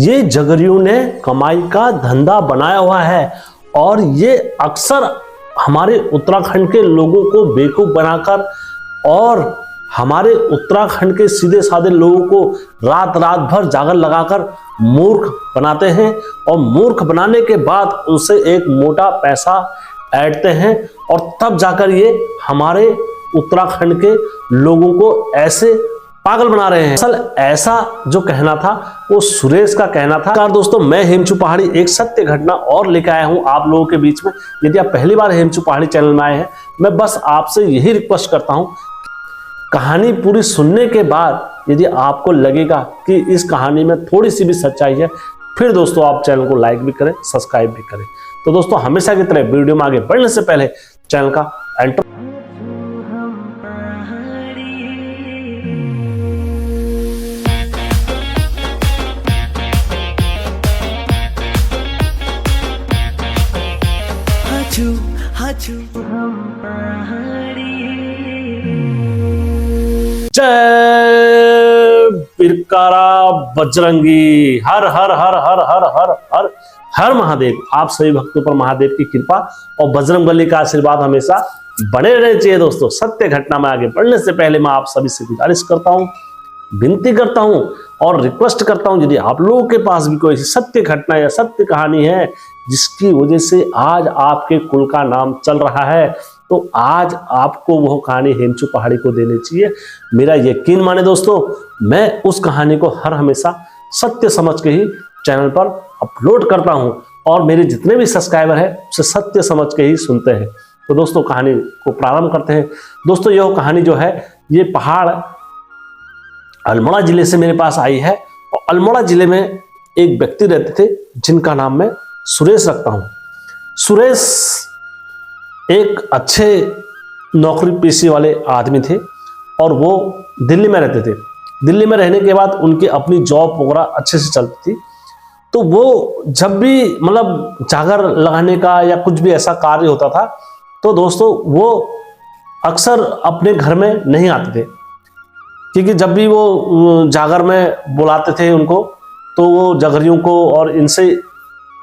ये जगरियों ने कमाई का धंधा बनाया हुआ है और ये अक्सर हमारे उत्तराखंड के लोगों को बेवकूफ बनाकर और हमारे उत्तराखंड के सीधे साधे लोगों को रात रात भर जागर लगाकर मूर्ख बनाते हैं और मूर्ख बनाने के बाद उनसे एक मोटा पैसा ऐंठते हैं और तब जाकर ये हमारे उत्तराखंड के लोगों को ऐसे पागल बना रहे हैं। असल ऐसा जो कहना था वो सुरेश का कहना था। दोस्तों, मैं हेमचू पहाड़ी एक सत्य घटना और लेकर आया हूं आप लोगों के बीच में। यदि आप पहली बार हेमचू पहाड़ी चैनल में आए हैं, मैं बस आपसे यही रिक्वेस्ट करता हूं, कहानी पूरी सुनने के बाद यदि आपको लगेगा कि इस कहानी में थोड़ी सी भी सच्चाई है, फिर दोस्तों आप चैनल को लाइक भी करें, सब्सक्राइब भी करें। तो दोस्तों, हमेशा की तरह वीडियो में आगे बढ़ने से पहले चैनल का एंटर जय बिरकारा बजरंगी, हर हर हर हर हर हर हर हर महादेव। आप सभी भक्तों पर महादेव की कृपा और बजरंगबली का आशीर्वाद हमेशा बने रहने चाहिए। दोस्तों, सत्य घटना में आगे बढ़ने से पहले मैं आप सभी से गुजारिश करता हूं, विनती करता हूं और रिक्वेस्ट करता हूं, यदि आप लोगों के पास भी कोई सत्य घटना या सत्य कहानी है जिसकी वजह से आज आपके कुल का नाम चल रहा है, तो आज आपको वो कहानी हेमचू पहाड़ी को देनी चाहिए। मेरा यकीन माने दोस्तों, मैं उस कहानी को हर हमेशा सत्य समझ के ही चैनल पर अपलोड करता हूं और मेरे जितने भी सब्सक्राइबर हैं उसे सत्य समझ के ही सुनते हैं। तो दोस्तों, कहानी को प्रारंभ करते हैं। दोस्तों, यह कहानी जो है ये पहाड़ अल्मोड़ा जिले से मेरे पास आई है और अल्मोड़ा जिले में एक व्यक्ति रहते थे जिनका नाम मैं सुरेश रखता हूं। सुरेश एक अच्छे नौकरी पेशे वाले आदमी थे और वो दिल्ली में रहते थे। दिल्ली में रहने के बाद उनकी अपनी जॉब वगैरह अच्छे से चलती थी। तो वो जब भी मतलब जागर लगाने का या कुछ भी ऐसा कार्य होता था, तो दोस्तों वो अक्सर अपने घर में नहीं आते थे, क्योंकि जब भी वो जागर में बुलाते थे उनको, तो वो जगरियों को और इनसे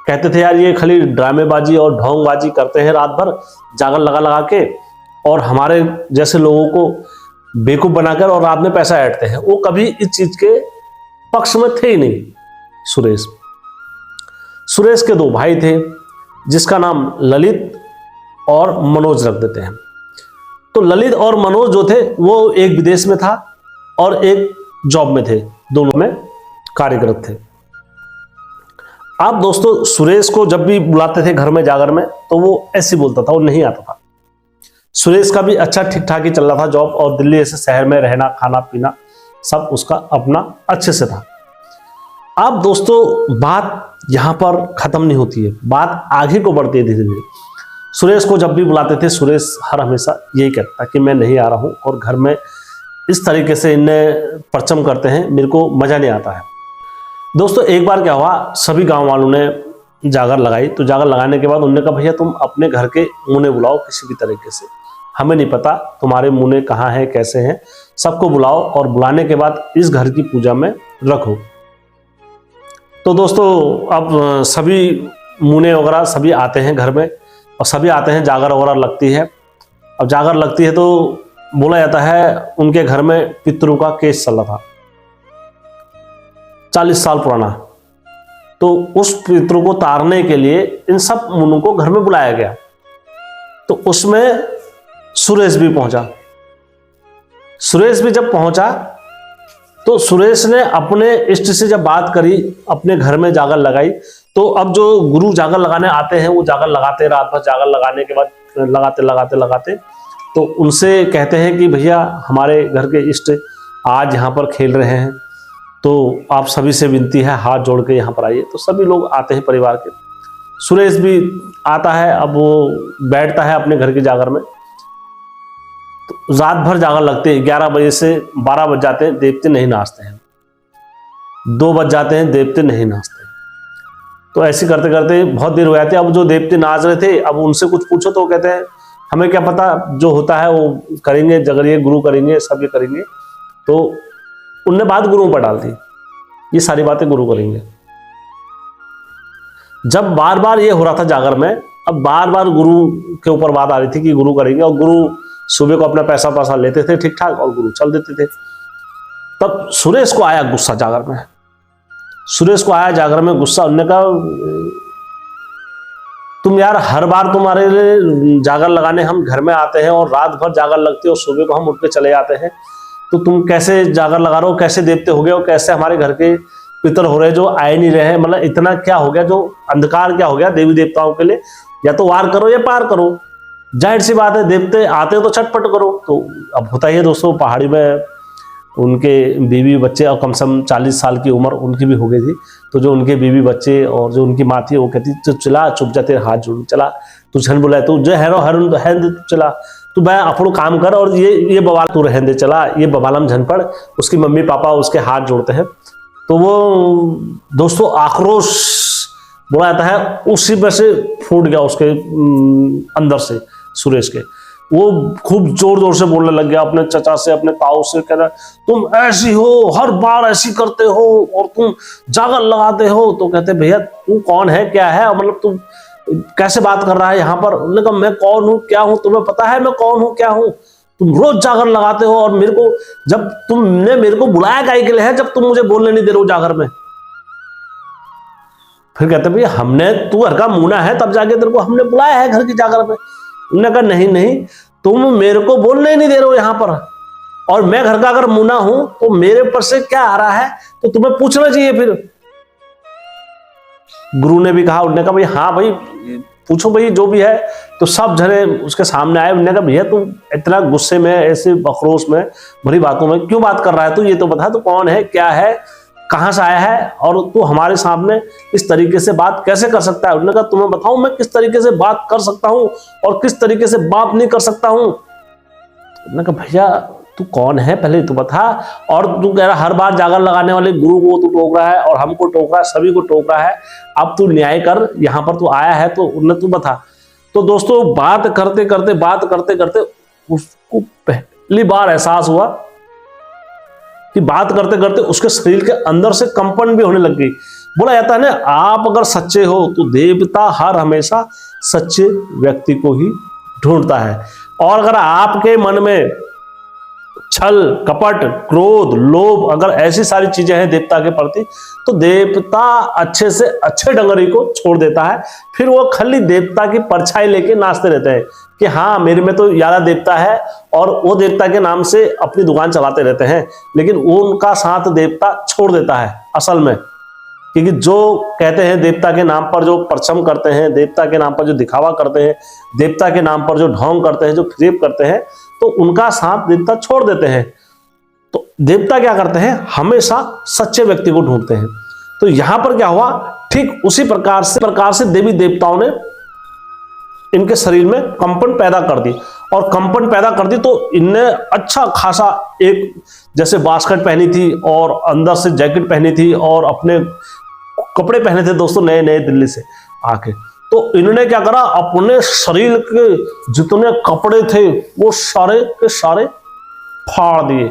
कहते थे, यार ये खाली ड्रामेबाजी और ढोंगबाजी करते हैं रात भर जागर लगा लगा के और हमारे जैसे लोगों को बेवकूफ बनाकर और रात में पैसा ऐंठते हैं। वो कभी इस चीज के पक्ष में थे ही नहीं। सुरेश के दो भाई थे जिसका नाम ललित और मनोज रख देते हैं। तो ललित और मनोज जो थे वो एक विदेश में था और एक जॉब में थे, दोनों में कार्यरत थे। आप दोस्तों, सुरेश को जब भी बुलाते थे घर में जागर में, तो वो ऐसे बोलता था, वो नहीं आता था। सुरेश का भी अच्छा ठीक ठाक ही चल रहा था जॉब, और दिल्ली ऐसे शहर में रहना खाना पीना सब उसका अपना अच्छे से था। अब दोस्तों, बात यहां पर खत्म नहीं होती है, बात आगे को बढ़ती है धीरे धीरे। सुरेश को जब भी बुलाते थे, सुरेश हर हमेशा यही कहता कि मैं नहीं आ रहा हूं और घर में इस तरीके से इन्हें परचम करते हैं, मेरे को मजा नहीं आता है। दोस्तों, एक बार क्या हुआ, सभी गांव वालों ने जागर लगाई। तो जागर लगाने के बाद उन्होंने कहा, भैया तुम अपने घर के मुने बुलाओ किसी भी तरीके से, हमें नहीं पता तुम्हारे मुने कहाँ हैं कैसे हैं, सबको बुलाओ और बुलाने के बाद इस घर की पूजा में रखो। तो दोस्तों, अब सभी मुने वगैरह सभी आते हैं घर में और सभी आते हैं, जागर वगैरह लगती है। अब जागर लगती है तो बोला जाता है उनके घर में पितरों का केस चल रहा था 40 साल पुराना। तो उस पितरों को तारने के लिए इन सब मुनों को घर में बुलाया गया। तो उसमें सुरेश भी पहुंचा। सुरेश भी जब पहुंचा तो सुरेश ने अपने इष्ट से जब बात करी, अपने घर में जागर लगाई। तो अब जो गुरु जागर लगाने आते हैं वो जागर लगाते, रात भर जागर लगाने के बाद लगाते लगाते लगाते तो उनसे कहते हैं कि भैया हमारे घर के इष्ट आज यहाँ पर खेल रहे हैं, तो आप सभी से विनती है हाथ जोड़ के यहाँ पर आइए। तो सभी लोग आते हैं परिवार के। सुरेश भी आता है, अब वो बैठता है अपने घर की जागर में। तो रात भर जागर लगते हैं, 11 बजे से 12 बज जाते हैं, देवते नहीं नाचते हैं, 2 बज जाते हैं, देवते नहीं नाचते। तो ऐसे करते करते बहुत देर हो जाती है। अब जो देवते नाच रहे थे, अब उनसे कुछ पूछो तो कहते हैं हमें क्या पता, जो होता है वो करेंगे, जगरिए गुरु करेंगे, सब ये करेंगे। तो उनने बात गुरुओं पर डाल दी, ये सारी बातें गुरु करेंगे। जब बार बार ये हो रहा था जागर में, अब बार बार गुरु के ऊपर बात आ रही थी कि गुरु करेंगे, और गुरु सुबह को अपना पैसा लेते थे ठीक ठाक और गुरु चल देते थे। तब सुरेश को आया गुस्सा जागर में, सुरेश को आया जागर में गुस्सा। उन्होंने कहा तुम यार हर बार तुम्हारे लिए जागर लगाने हम घर में आते हैं और रात भर जागर लगती है और सुबह को हम उठ के चले जाते हैं, तो तुम कैसे जागर लगा रहे हो, कैसे देवते हो गए हो, कैसे हमारे घर के पितर हो रहे जो आए नहीं रहे, मतलब इतना क्या हो गया, जो अंधकार क्या हो गया देवी देवताओं के लिए, या तो वार करो या पार करो। जाहिर सी बात है देवते आते हो तो छटपट करो। तो अब होता ही है दोस्तों, पहाड़ी में उनके बीवी बच्चे और कम से कम 40 साल की उम्र उनकी भी हो गई थी, तो जो उनके बीवी बच्चे और जो उनकी माँ थी वो कहती तो चला चुप जा, तेरे हाथ जोड़ चला, तू झन बुलाए तू जो है चला, तू मैं अपनो काम कर, और ये बवाल तू रहने दे चला, ये बवालम झन पड़। उसकी मम्मी पापा उसके हाथ जोड़ते हैं। तो वो दोस्तों आक्रोश बोला जाता है उसी में से फूट गया उसके अंदर से सुरेश के। वो खूब जोर जोर से बोलने लग गया अपने चचा से, अपने ताऊ से, कह रहा तुम ऐसी हो, हर बार ऐसी करते हो और तुम जागर लगाते हो। तो कहते भैया तू कौन है, क्या है, मतलब तुम कैसे बात कर रहा है यहाँ पर। उन्होंने कहा मैं कौन हूँ क्या हूँ, तुम्हें पता है मैं कौन हूँ क्या हूँ, तुम रोज जागर लगाते हो और मेरे को जब तुमने मेरे को बुलाया काहे के लिए है जब तुम मुझे बोलने नहीं दे रहे हो जागर में। फिर कहते भैया हमने, तू घर का मुना है तब जाके तेरे को हमने बुलाया है घर की जागर में। उन्होंने कहा नहीं नहीं, तुम मेरे को बोलने नहीं दे रहे हो यहाँ पर, और मैं घर का अगर मुना हूं तो मेरे पर से क्या आ रहा है तो तुम्हें पूछना चाहिए। फिर गुरु ने भी कहा, उन्होंने कहा भाई हाँ भाई पूछो भाई जो भी है। तो सब जने उसके सामने आए। उन्होंने कहा भैया तू इतना गुस्से में, ऐसे आक्रोश में भरी बातों में क्यों बात कर रहा है, तू ये तो बता तू कौन है, क्या है, कहां से आया है, और तू हमारे सामने इस तरीके से बात कैसे कर सकता है। उन्होंने कहा तुम्हें बताऊं मैं किस तरीके से बात कर सकता हूं और किस तरीके से बात नहीं कर सकता हूं। उन्होंने कहा भैया तू कौन है पहले तू बता, और तू कह रहा हर बार जागर लगाने वाले गुरु को तू टोक रहा है और हमको टोक रहा है, सभी को टोक रहा है, अब तू न्याय कर, यहाँ पर तू आया है तो उन्हें तू बता। तो दोस्तों बात करते करते उसको पहली बार एहसास हुआ कि बात करते करते उसके शरीर के अंदर से कंपन भी होने लग गई। बोला जाता है ना, आप अगर सच्चे हो तो देवता हर हमेशा सच्चे व्यक्ति को ही ढूंढता है, और अगर आपके मन में छल कपट क्रोध लोभ अगर ऐसी सारी चीजें हैं देवता के प्रति, तो देवता अच्छे से अच्छे डंगरी को छोड़ देता है। फिर वो खाली देवता की परछाई लेके नाचते रहते हैं कि हाँ मेरे में तो यारा देवता है, और वो देवता के नाम से अपनी दुकान चलाते रहते हैं, लेकिन वो उनका साथ देवता छोड़ देता है असल में। क्योंकि जो कहते हैं देवता के नाम पर जो परचम करते हैं, देवता के नाम पर जो दिखावा करते हैं, देवता के नाम पर जो ढोंग करते हैं, जो फ्रेब करते हैं, तो उनका साथ देवता छोड़ देते हैं। तो देवता क्या करते हैं, हमेशा सच्चे व्यक्ति को ढूंढते हैं। तो यहां पर क्या हुआ, ठीक उसी प्रकार से देवी देवताओं ने इनके शरीर में कंपन पैदा कर दी, और कंपन पैदा कर दी तो इनने अच्छा खासा एक जैसे बास्केट पहनी थी और अंदर से जैकेट पहनी थी और अपने कपड़े पहने थे दोस्तों नए नए दिल्ली से आके। तो इन्होंने क्या करा, अपने शरीर के जितने कपड़े थे वो सारे के सारे फाड़ दिए,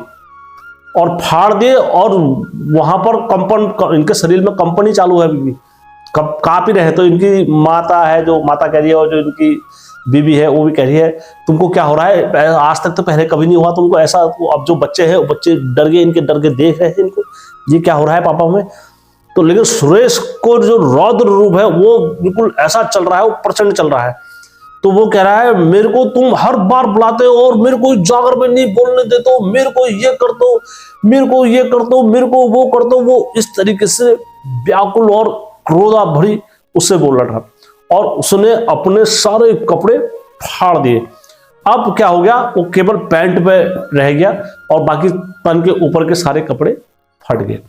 और वहां पर कंपन, इनके शरीर में कंपनी चालू है, अभी कांप ही रहे। तो इनकी माता है, जो माता कह रही है, और जो इनकी बीवी है वो भी कह रही है तुमको क्या हो रहा है, आज तक तो पहले कभी नहीं हुआ तुमको ऐसा। अब जो बच्चे हैं वो बच्चे डर गए, इनके डर के देख रहे हैं इनको, ये क्या हो रहा है पापा में। तो लेकिन सुरेश को जो रौद्र रूप है वो बिल्कुल ऐसा चल रहा है, वो प्रचंड चल रहा है। तो वो कह रहा है मेरे को तुम हर बार बुलाते हो और मेरे को जागर में नहीं बोलने देते हो, मेरे को ये कर दो, मेरे को ये कर दो, मेरे को वो कर दो। वो इस तरीके से व्याकुल और क्रोधा भरी उससे बोल रहा था, और उसने अपने सारे कपड़े फाड़ दिए। अब क्या हो गया, वो केवल पैंट पे रह गया और बाकी तन के ऊपर के सारे कपड़े फट गए।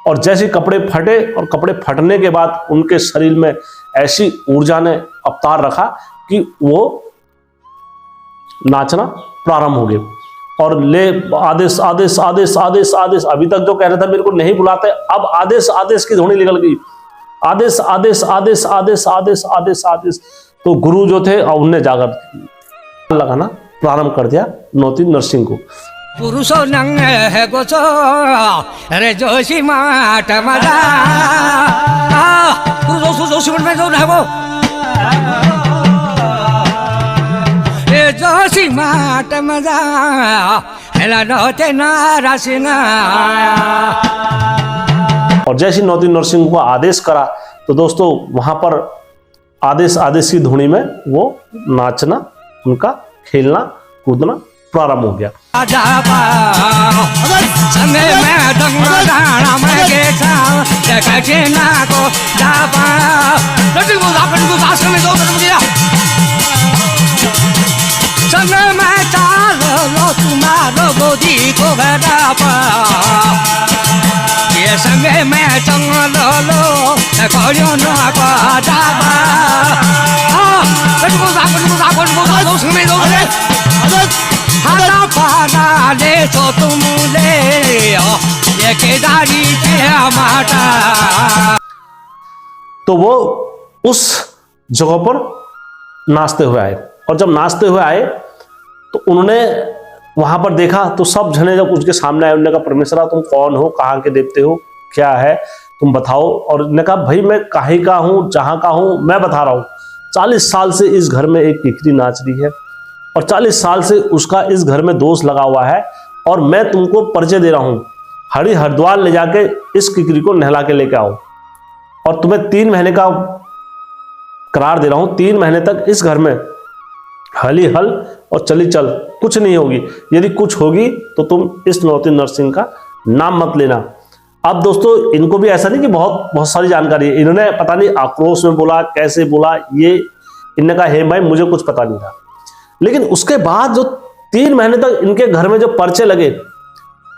और जैसे कपड़े फटे, और कपड़े फटने के बाद उनके शरीर में ऐसी ऊर्जा ने अवतार रखा कि वो नाचना प्रारंभ हो गए। और ले आदेश आदेश आदेश आदेश आदेश, अभी तक जो कह रहे थे मेरे को नहीं बुलाते, अब आदेश आदेश की ध्वनि निकल गई, आदेश आदेश आदेश आदेश आदेश आदेश आदेश। तो गुरु जो थे उनने जागर लगाना प्रारंभ कर दिया नौती नरसिंह को। पुरुषो नंग है गोचो अरे जोशी माट मजा पुरुषो जोशी में जो रहो ये जोशी माट मजा हेला नोते नारा सिंगा। और जैसे नौती नरसिंह को आदेश करा तो दोस्तों वहां पर आदेश की धुनी में वो नाचना, उनका खेलना कूदना प्रारंभ हो गया। संगे मैं चंग लो कौन ना को जाबा हाना पाना ले तो तुम ले ये केदारी के माता। तो वो उस जगह पर नाचते हुए आए और जब नाचते हुए आए तो उन्होंने वहां पर देखा तो सब जने जब उसके सामने आए उन्होंने कहा परमेश्वरा तुम कौन हो, कहाँ के देवते हो, क्या है तुम बताओ। और उन्होंने कहा भाई मैं कहीं का हूँ, जहाँ का हूँ मैं बता रहा हूँ। 40 साल से इस घर में एक किकरी नाच रही है और 40 साल से उसका इस घर में दोष लगा हुआ है और मैं तुमको परिचय दे रहा हूँ। हरिद्वार ले जाके इस किकरी को नहला के लेके आओ और तुम्हें 3 महीने का करार दे रहा हूँ। 3 महीने तक इस घर में हली हल और चली चल, कुछ नहीं होगी। यदि कुछ होगी तो तुम इस नौती नरसिंह का नाम मत लेना। अब दोस्तों इनको भी ऐसा नहीं कि बहुत सारी जानकारी है, इन्होंने पता नहीं आक्रोश में बोला, कैसे बोला, ये इन्होंने कहा हे भाई मुझे कुछ पता नहीं था। लेकिन उसके बाद जो 3 महीने तक इनके घर में जो पर्चे लगे,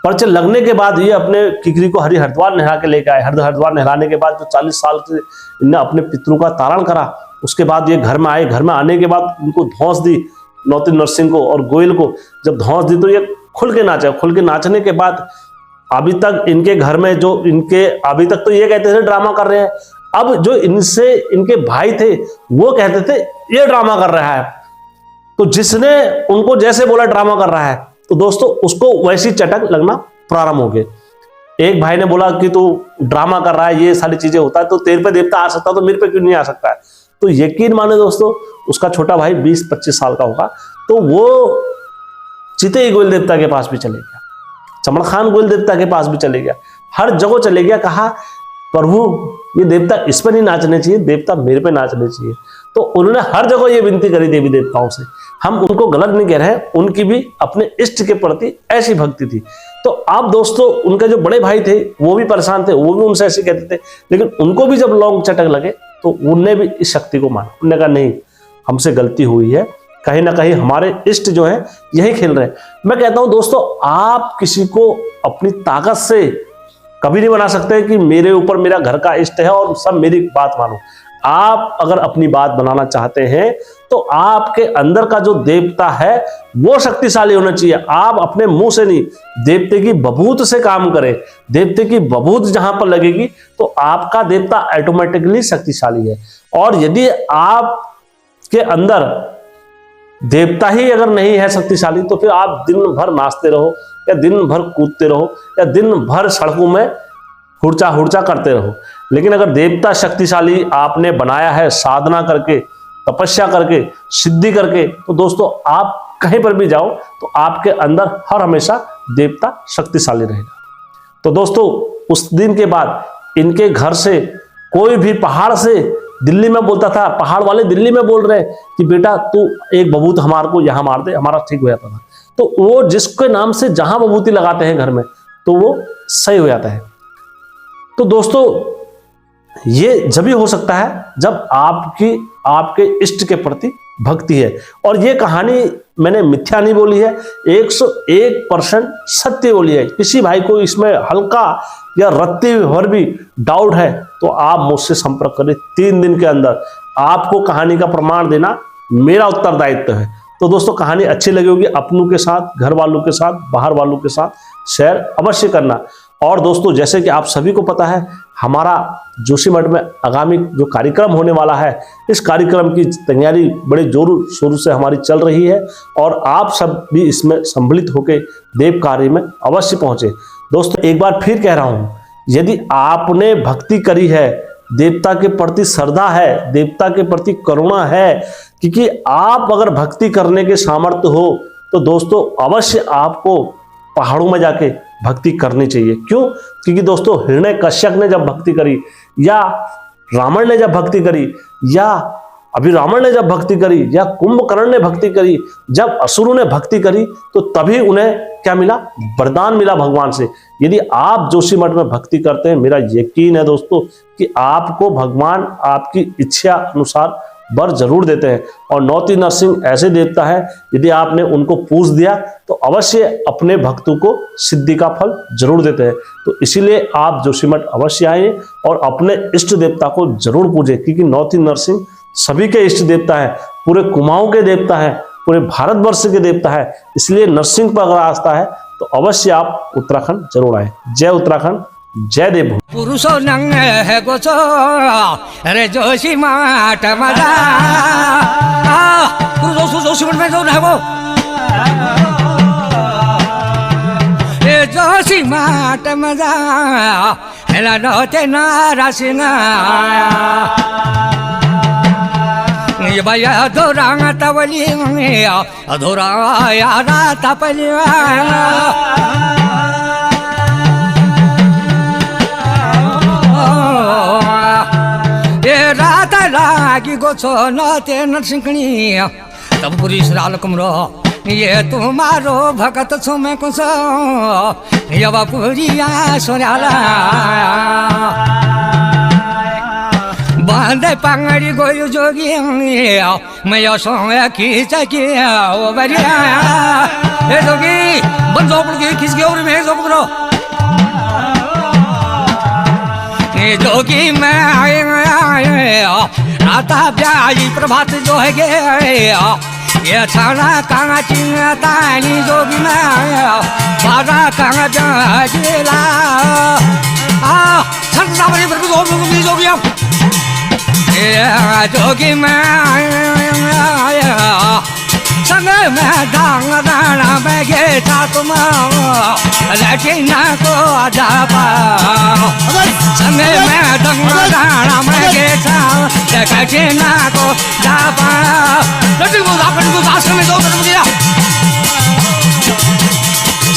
पर्चे लगने के बाद ये अपने किकरी को हरिद्वार नहला के लेके आए। हरिद्वार नहलाने के बाद जो 40 साल से इन्होंने अपने पितरों का तारण करा, उसके बाद ये घर में आए। घर में आने के बाद उनको धौंस दी नौती नरसिंह को और गोयल को। जब धौंस दी तो ये खुल के नाचा। खुल के नाचने के बाद अभी तक इनके घर में जो इनके अभी तक तो ये कहते थे ड्रामा कर रहे हैं, अब जो इनसे इनके भाई थे वो कहते थे ये ड्रामा कर रहा है। तो जिसने उनको जैसे बोला ड्रामा कर रहा है तो दोस्तों उसको वैसी चटक लगना प्रारंभ हो गए। एक भाई ने बोला कि तू ड्रामा कर रहा है, ये सारी चीजें होता है तो तेरे पे देवता आ सकता तो मेरे पे क्यों नहीं आ सकता है। तो यकीन माने दोस्तों उसका छोटा भाई 20-25 साल का होगा तो वो चिते गोयल देवता के पास भी चले गया, चमड़ खान गोयल देवता के पास भी चले गया, हर जगह चले गया। कहा प्रभु ये देवता इस पर नहीं नाचने चाहिए, देवता मेरे पे नाचने चाहिए। तो उन्होंने हर जगह ये विनती करी देवी देवताओं से। हम उनको गलत नहीं कह रहे हैं, उनकी भी अपने इष्ट के प्रति ऐसी भक्ति थी। तो आप दोस्तों उनके जो बड़े भाई थे वो भी परेशान थे, वो भी उनसे ऐसे कहते थे, लेकिन उनको भी जब लौंग चटक लगे तो उनने भी इस शक्ति को माना। उन्होंने कहा नहीं हमसे गलती हुई है, कहीं ना कहीं हमारे इष्ट जो है यही खेल रहे हैं। मैं कहता हूं दोस्तों आप किसी को अपनी ताकत से कभी नहीं बना सकते कि मेरे ऊपर मेरा घर का इष्ट है और सब मेरी बात मानो। आप अगर अपनी बात बनाना चाहते हैं तो आपके अंदर का जो देवता है वो शक्तिशाली होना चाहिए। आप अपने मुंह से नहीं, देवते की बभूत से काम करें। देवते की बभूत जहां पर लगेगी तो आपका देवता ऑटोमेटिकली शक्तिशाली है। और यदि आपके अंदर देवता ही अगर नहीं है शक्तिशाली तो फिर आप दिन भर नाचते रहो या दिन भर कूदते रहो या दिन भर सड़कों में हुड़चा हुड़चा करते रहो। लेकिन अगर देवता शक्तिशाली आपने बनाया है साधना करके, तपस्या करके, सिद्धि करके, तो दोस्तों आप कहीं पर भी जाओ तो आपके अंदर हर हमेशा देवता शक्तिशाली रहेगा। तो दोस्तों उस दिन के बाद इनके घर से कोई भी पहाड़ से दिल्ली में बोलता था, पहाड़ वाले दिल्ली में बोल रहे कि बेटा तू एक बबूत हमारे को यहाँ मार दे, हमारा ठीक हो जाता था। तो वो जिसके नाम से जहां बबूती लगाते हैं घर में तो वो सही हो जाता है। तो दोस्तों ये जब भी हो सकता है जब आपके इष्ट के प्रति भक्ति है। और ये कहानी मैंने मिथ्या नहीं बोली है, 101% सत्य बोली है। किसी भाई को इसमें हल्का या रत्ती भर भी डाउट है तो आप मुझसे संपर्क करें। 3 दिन के अंदर आपको कहानी का प्रमाण देना मेरा उत्तरदायित्व है। तो दोस्तों कहानी अच्छी लगी होगी, अपनों के साथ, घर वालों के साथ, बाहर वालों के साथ शेयर अवश्य करना। और दोस्तों जैसे कि आप सभी को पता है हमारा जोशीमठ में आगामी जो कार्यक्रम होने वाला है, इस कार्यक्रम की तैयारी बड़े जोरों शोरों से हमारी चल रही है और आप सब भी इसमें सम्मिलित होकर देव कार्य में अवश्य पहुंचे। दोस्तों एक बार फिर कह रहा हूं, यदि आपने भक्ति करी है देवता के प्रति श्रद्धा है, देवता के प्रति करुणा है, क्योंकि आप अगर भक्ति करने के सामर्थ्य हो तो दोस्तों अवश्य आपको पहाड़ों में जाके भक्ति करनी चाहिए। क्यों? क्योंकि दोस्तों हिरण्यकश्यप ने जब भक्ति करी, या रावण ने जब भक्ति करी, या अभी रावण ने जब भक्ति करी, या कुंभकर्ण ने भक्ति करी, जब असुरों ने भक्ति करी, तो तभी उन्हें क्या मिला? वरदान मिला भगवान से। यदि आप जोशीमठ में भक्ति करते हैं, मेरा यकीन है दोस्तों कि आपको भगवान आपकी इच्छा अनुसार वर जरूर देते हैं। और नौती नरसिंह ऐसे देवता है, यदि आपने उनको पूज दिया तो अवश्य अपने भक्तों को सिद्धि का फल जरूर देते हैं। तो इसीलिए आप जोशीमठ अवश्य आइए और अपने इष्ट देवता को जरूर पूजें, क्योंकि नौती नरसिंह सभी के इष्ट देवता है, पूरे कुमाऊं के देवता है, पूरे भारतवर्ष के देवता है। इसलिए नरसिंह पर अगर आस्था है तो अवश्य आप उत्तराखंड जरूर आए। जय उत्तराखंड, जय देवभूमि। पुरुषो नंग है गोचो अरे जोशीमठ मजा पुरुषो जोशीमठ में जो है वो जोशीमठ मजा हेला नौते नरसिंह ये भैया धोरांग तवली धोरा यारा तपली रात लागी गोछो नौते नरसिंहनी तब पुरी श्राल कुमरो ये तुम्हारो भगत छो मैं कुछ यवा पुरिया सोनाला बांधे पांगड़ी गोयु जोगी मैं यो सोया खींच के ओ बरिया ए जोगी बन जोपड़ के खींच के और मैं जोपड़ो जोगी मैं आए आता प्यारी प्रभात जो है गे ये छाना कांगा चिंगातानी जोगी मैं बारा कांगा जिला छंदा बड़ी पर जोगी जोगी मैं संग में डांग दाना में गेटा तुम लेकिन को जापा संग में डांग दाना में गेटा लेकिन को जापा लेकिन वो जापन को दास में दो कर दिया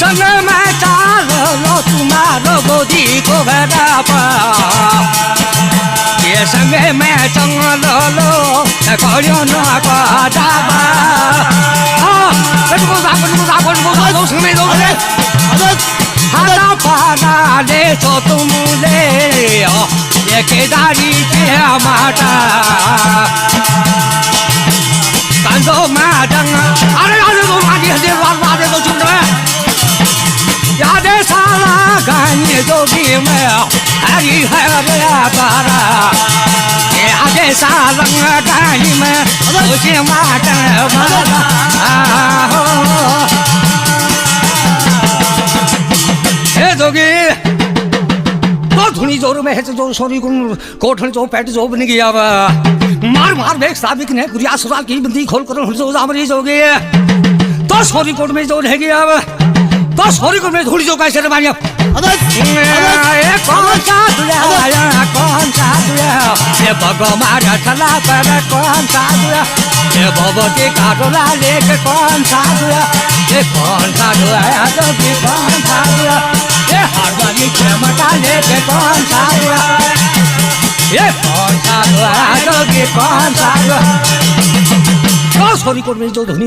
संग में चाल लो तुम्हारो गोदी को बेटा ये संग में चंग लो कोरियो ना को जापा हाथा पाना ले तो तुम ले ये केदारी के माता कंदो मादंग अरे तो मादी हजे वादे तो चुन रहे यादे साला गाने जोगी में हरी हरे बारा यादे साला गाने में तुझे माता जोगी तो धुनी जोर में है जो सोरी कोठन जो पैट जो बन गया मार मार बेक साबिक ने गुरिया ससुराल की बंदी खोल कर जो जामरी जोगी तो सोरी कोट में जो रह गया तो सोरी कोट में धुनी जो कैसे रे मारिया कौन सा ये भगवान चला पर कौन सा ये भगवती काटोला लेके कौन सा ये कौन सा तो भी कौन सा ये हरवानी क्षमता लेके कौन सा ये कौन सा तो भी कौन सा सोनी कोट में जो धुनी